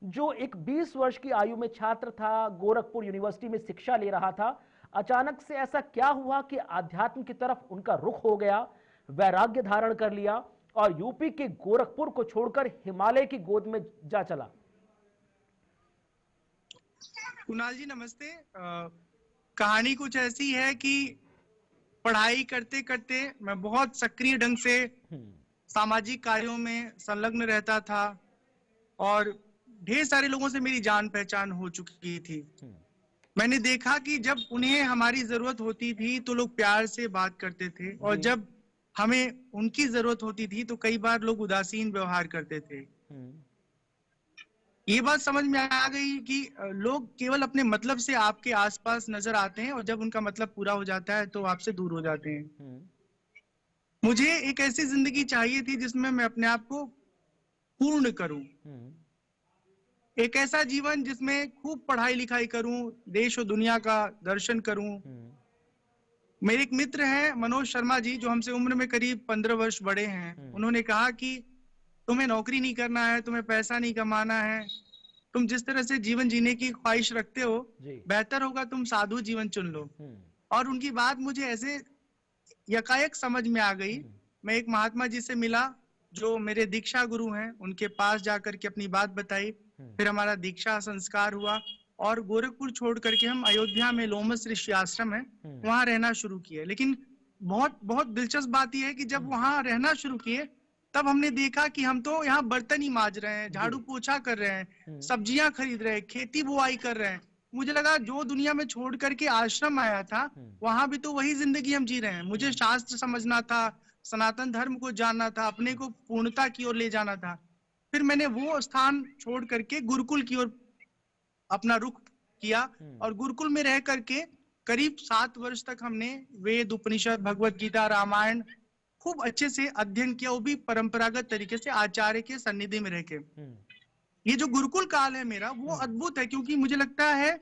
जो एक 20 वर्ष की आयु में छात्र था, गोरखपुर यूनिवर्सिटी में शिक्षा ले रहा था, अचानक से ऐसा क्या हुआ कि आध्यात्म की तरफ उनका रुख हो गया, वैराग्य धारण कर लिया और यूपी के गोरखपुर को छोड़कर हिमालय की गोद में जा चला? कुणाल जी नमस्ते। कहानी कुछ ऐसी है कि पढ़ाई करते करते मैं बहुत सक्रिय ढंग से हम्म। सामाजिक कार्यों में संलग्न रहता था और ढेर सारे लोगों से मेरी जान पहचान हो चुकी थी। हम्म। मैंने देखा कि जब उन्हें हमारी जरूरत होती थी तो लोग प्यार से बात करते थे और जी। जब हमें उनकी जरूरत होती थी तो कई बार लोग उदासीन व्यवहार करते थे। हम्म। ये बात समझ में आ गई कि लोग केवल अपने मतलब से आपके आसपास नजर आते हैं और जब उनका मतलब पूरा हो जाता है तो आपसे दूर हो जाते हैं। हम्म। मुझे एक ऐसी जिंदगी चाहिए थी जिसमें मैं अपने आप को पूर्ण करूं, हम्म। एक ऐसा जीवन जिसमें खूब पढ़ाई लिखाई करूं, देश और दुनिया का दर्शन करूं। हम्म। मेरे एक मित्र हैं मनोज शर्मा जी, जो हमसे उम्र में करीब 15 वर्ष बड़े हैं। हम्म। उन्होंने कहा कि तुम्हें नौकरी नहीं करना है, तुम्हें पैसा नहीं कमाना है, तुम जिस तरह से जीवन जीने की ख्वाहिश रखते हो जी। बेहतर होगा तुम साधु जीवन चुन लो। हम्म। और उनकी बात मुझे ऐसे यकायक समझ में आ गई। हम्म। मैं एक महात्मा जी से मिला जो मेरे दीक्षा गुरु हैं, उनके पास जाकर के अपनी बात बताई। हम्म। फिर हमारा दीक्षा संस्कार हुआ और गोरखपुर छोड़ करके हम अयोध्या में लोमस ऋषि आश्रम है हम्म। वहां रहना शुरू किए। लेकिन बहुत बहुत दिलचस्प बात यह है कि जब वहां रहना शुरू किए तब हमने देखा कि हम तो यहाँ बर्तन ही मांज रहे हैं, जी। झाड़ू पोछा कर रहे हैं, हम्म। सब्जियां खरीद रहे हैं, खेती बुआई कर रहे हैं। मुझे लगा जो दुनिया में छोड़ करके आश्रम आया था हम्म। वहां भी तो वही जिंदगी हम जी रहे हैं। मुझे हम्म। शास्त्र समझना था, सनातन धर्म को जानना था, अपने को पूर्णता की ओर ले जाना था। फिर मैंने वो स्थान छोड़ करके गुरुकुल की ओर अपना रुख किया हम्म। और गुरुकुल में रह करके करीब 7 वर्ष तक हमने वेद, उपनिषद, भगवत गीता, रामायण खूब अच्छे से अध्ययन किया, वो भी परंपरागत तरीके से आचार्य के सन्निधि में रह के। हम्म। ये जो गुरुकुल काल है मेरा वो हम्म। अद्भुत है, क्योंकि मुझे लगता है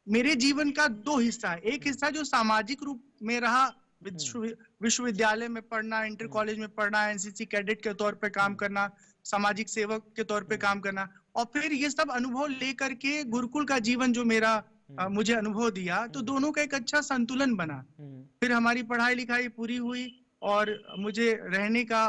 मेरे जीवन का दो हिस्सा है। एक हिस्सा जो सामाजिक रूप में रहा, हम्म। विश्वविद्यालय में पढ़ना, इंटर हम्म। कॉलेज में पढ़ना, एनसीसी कैडेट के तौर पे काम हम्म। करना, सामाजिक सेवक के तौर पे हम्म। काम करना, और फिर ये सब अनुभव लेकर के गुरुकुल का जीवन जो मेरा हम्म। मुझे अनुभव दिया, तो हम्म। दोनों का एक अच्छा संतुलन बना। हम्म। फिर हमारी पढ़ाई लिखाई पूरी हुई और मुझे रहने का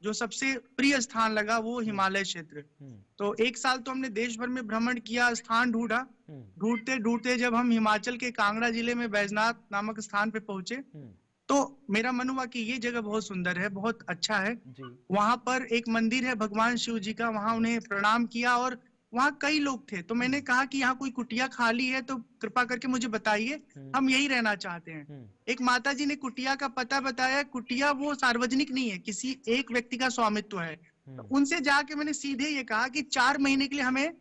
जो सबसे प्रिय स्थान लगा वो हम्म। हिमालय क्षेत्र। हम्म। तो 1 साल तो हमने देश भर में भ्रमण किया, स्थान ढूंढा। हम्म। ढूंढते ढूंढते जब हम हिमाचल के कांगड़ा जिले में बैजनाथ नामक स्थान पे पहुंचे हम्म। तो मेरा मन हुआ कि ये जगह बहुत सुंदर है, बहुत अच्छा है। जी। वहां पर एक मंदिर है भगवान शिव जी का, वहां उन्हें प्रणाम किया और वहां कई लोग थे। तो मैंने हम्म। कहा कि यहाँ कोई कुटिया खाली है तो कृपा करके मुझे बताइए, हम्म। हम यही रहना चाहते हैं। हम्म। एक माता जी ने कुटिया का पता बताया। कुटिया वो सार्वजनिक नहीं है, किसी एक व्यक्ति का स्वामित्व है। तो हम्म। उनसे जाके मैंने सीधे ये कहा कि 4 महीने के लिए हमें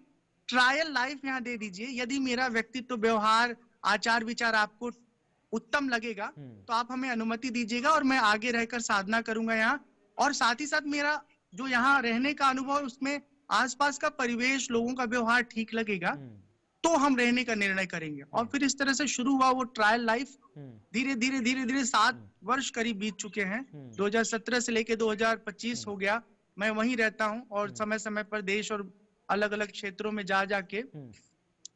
ट्रायल लाइफ यहाँ दे दीजिए। यदि मेरा व्यक्तित्व, व्यवहार, आचार विचार आपको उत्तम लगेगा हम्म। तो आप हमें अनुमति दीजिएगा और मैं आगे रहकर साधना करूंगा यहाँ। और साथ ही साथ मेरा जो यहाँ रहने का अनुभव है उसमें आसपास का परिवेश, लोगों का व्यवहार ठीक लगेगा हम्म। तो हम रहने का निर्णय करेंगे। और हम्म। फिर इस तरह से शुरू हुआ वो ट्रायल लाइफ। हम्म। धीरे धीरे धीरे धीरे 7 हम्म। वर्ष करीब बीत चुके हैं। हम्म। 2017 से लेके 2025 हम्म। हो गया मैं वहीं रहता हूँ और हम्म। समय समय पर देश और अलग अलग क्षेत्रों में जा जाके हम्म।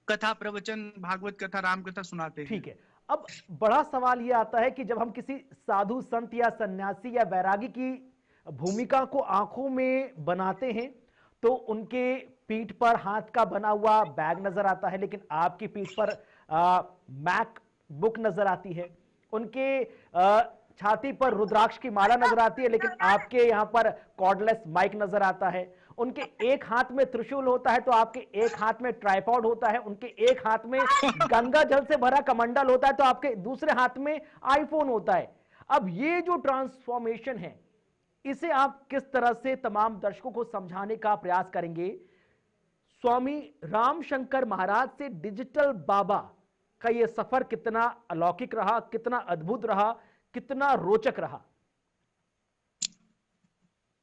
कथा प्रवचन, भागवत कथा, राम कथा सुनाते हैं। ठीक है। अब बड़ा सवाल यह आता है कि जब हम किसी साधु संत या सन्यासी या वैरागी की भूमिका को आंखों में बनाते हैं तो उनके पीठ पर हाथ का बना हुआ बैग नजर आता है, लेकिन आपकी पीठ पर मैक बुक नजर आती है। उनके छाती पर रुद्राक्ष की माला नजर आती है, लेकिन आपके यहां पर कॉर्डलेस माइक नजर आता है। उनके एक हाथ में त्रिशूल होता है तो आपके एक हाथ में ट्राइपॉड होता है। उनके एक हाथ में गंगा जल से भरा कमंडल होता है तो आपके दूसरे हाथ में आईफोन होता है। अब ये जो ट्रांसफॉर्मेशन है, इसे आप किस तरह से तमाम दर्शकों को समझाने का प्रयास करेंगे? स्वामी रामशंकर महाराज से डिजिटल बाबा का यह सफर कितना अलौकिक रहा, कितना अद्भुत रहा, कितना रोचक रहा?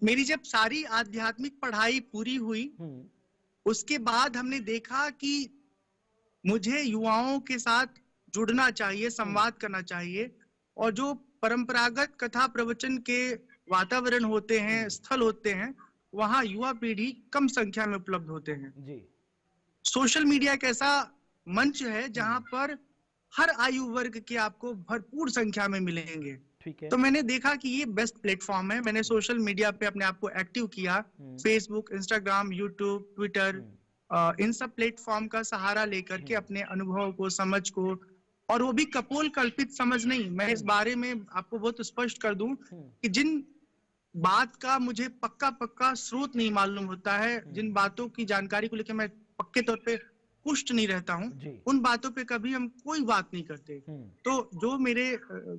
मेरी जब सारी आध्यात्मिक पढ़ाई पूरी हुई हम्म। उसके बाद हमने देखा कि मुझे युवाओं के साथ जुड़ना चाहिए, हम्म। संवाद करना चाहिए। और जो परंपरागत कथा प्रवचन के वातावरण होते हैं, हम्म। स्थल होते हैं, वहां युवा पीढ़ी कम संख्या में उपलब्ध होते हैं। जी। सोशल मीडिया एक ऐसा मंच है जहां पर हर आयु वर्ग के आपको भरपूर संख्या में मिलेंगे। ठीक है। तो मैंने देखा कि ये बेस्ट प्लेटफॉर्म है। मैंने सोशल मीडिया पे अपने आप को एक्टिव किया, फेसबुक, इंस्टाग्राम, यूट्यूब, ट्विटर, इन सब प्लेटफॉर्म का सहारा लेकर के अपने अनुभव को, समझ को, और वो भी कपोल कल्पित समझ नहीं। मैं इस बारे में आपको बहुत स्पष्ट कर दूं कि जिन बात का मुझे पक्का स्रोत नहीं मालूम होता है, जिन बातों की जानकारी को लेकर मैं पक्के तौर पे पुष्ट नहीं रहता हूं, उन बातों पे कभी हम कोई बात नहीं करते। तो जो मेरे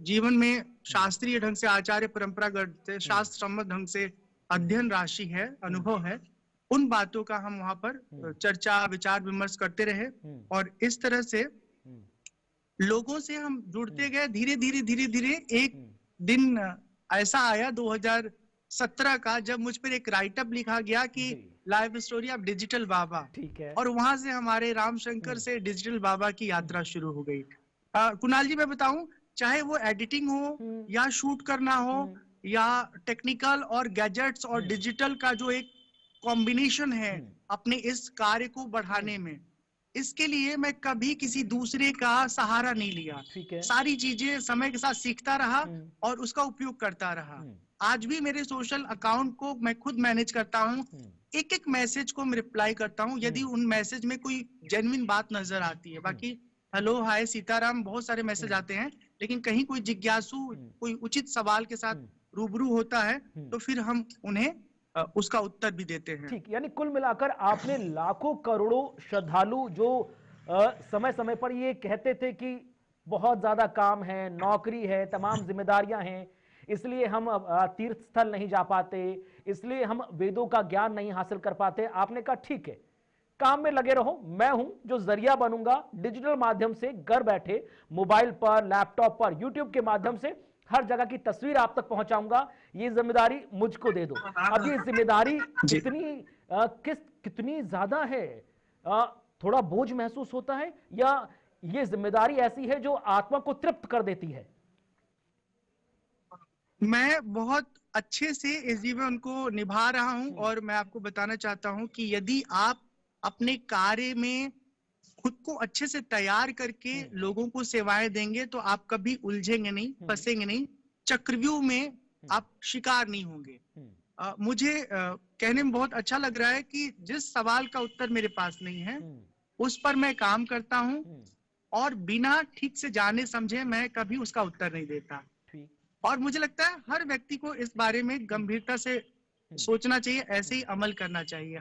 जीवन में शास्त्रीय ढंग से, आचार्य परंपरागत से, शास्त्र सम्मत ढंग से अध्ययन राशि है, अनुभव है, उन बातों का हम वहां पर चर्चा, विचार विमर्श करते रहे। और इस तरह से लोगों से हम जुड़ते गए। धीरे धीरे एक दिन ऐसा आया 2017 का, जब मुझ पर एक राइटअप लिखा गया कि लाइफ स्टोरी ऑफ डिजिटल बाबा। ठीक है। और वहां से हमारे रामशंकर से डिजिटल बाबा की यात्रा शुरू हो गई। कुणाल जी, मैं बताऊं, चाहे वो एडिटिंग हो या शूट करना हो या टेक्निकल और गैजेट्स और डिजिटल का जो एक कॉम्बिनेशन है अपने इस कार्य को बढ़ाने में, इसके लिए मैं कभी किसी दूसरे का सहारा नहीं लिया। सारी चीजें समय के साथ सीखता रहा और उसका उपयोग करता रहा। आज भी मेरे सोशल अकाउंट को मैं खुद मैनेज करता हूँ। एक एक मैसेज को मैं रिप्लाई करता हूँ यदि उन मैसेज में कोई जेन्युइन बात नजर आती है। बाकी हेलो, हाय, सीताराम, बहुत सारे मैसेज आते हैं, लेकिन कहीं कोई जिज्ञासु कोई उचित सवाल के साथ रूबरू होता है तो फिर हम उन्हें उसका उत्तर भी देते हैं। ठीक, यानी कुल मिलाकर आपने लाखों करोड़ों श्रद्धालु जो समय समय पर ये कहते थे कि बहुत ज्यादा काम है, नौकरी है, तमाम जिम्मेदारियां हैं, इसलिए हम तीर्थ स्थल नहीं जा पाते, इसलिए हम वेदों का ज्ञान नहीं हासिल कर पाते, आपने कहा ठीक है, काम में लगे रहो, मैं हूं जो जरिया बनूंगा, डिजिटल माध्यम से घर बैठे मोबाइल पर, लैपटॉप पर, यूट्यूब के माध्यम से हर जगह की तस्वीर आप तक पहुंचाऊंगा, ये जिम्मेदारी मुझको दे दो। अब ये जिम्मेदारी कितनी ज्यादा है? थोड़ा बोझ महसूस होता है या ये जिम्मेदारी ऐसी है जो आत्मा को तृप्त कर देती है? मैं बहुत अच्छे से इस जीवन को निभा रहा हूं और मैं आपको बताना चाहता हूं कि यदि आप अपने कार्य में खुद को अच्छे से तैयार करके लोगों को सेवाएं देंगे तो आप कभी उलझेंगे नहीं, फंसेंगे नहीं, चक्रव्यूह में आप शिकार नहीं होंगे। मुझे कहने में बहुत अच्छा लग रहा है कि जिस सवाल का उत्तर मेरे पास नहीं है उस पर मैं काम करता हूं और बिना ठीक से जाने समझे मैं कभी उसका उत्तर नहीं देता। और मुझे लगता है हर व्यक्ति को इस बारे में गंभीरता से सोचना चाहिए, ऐसे ही अमल करना चाहिए।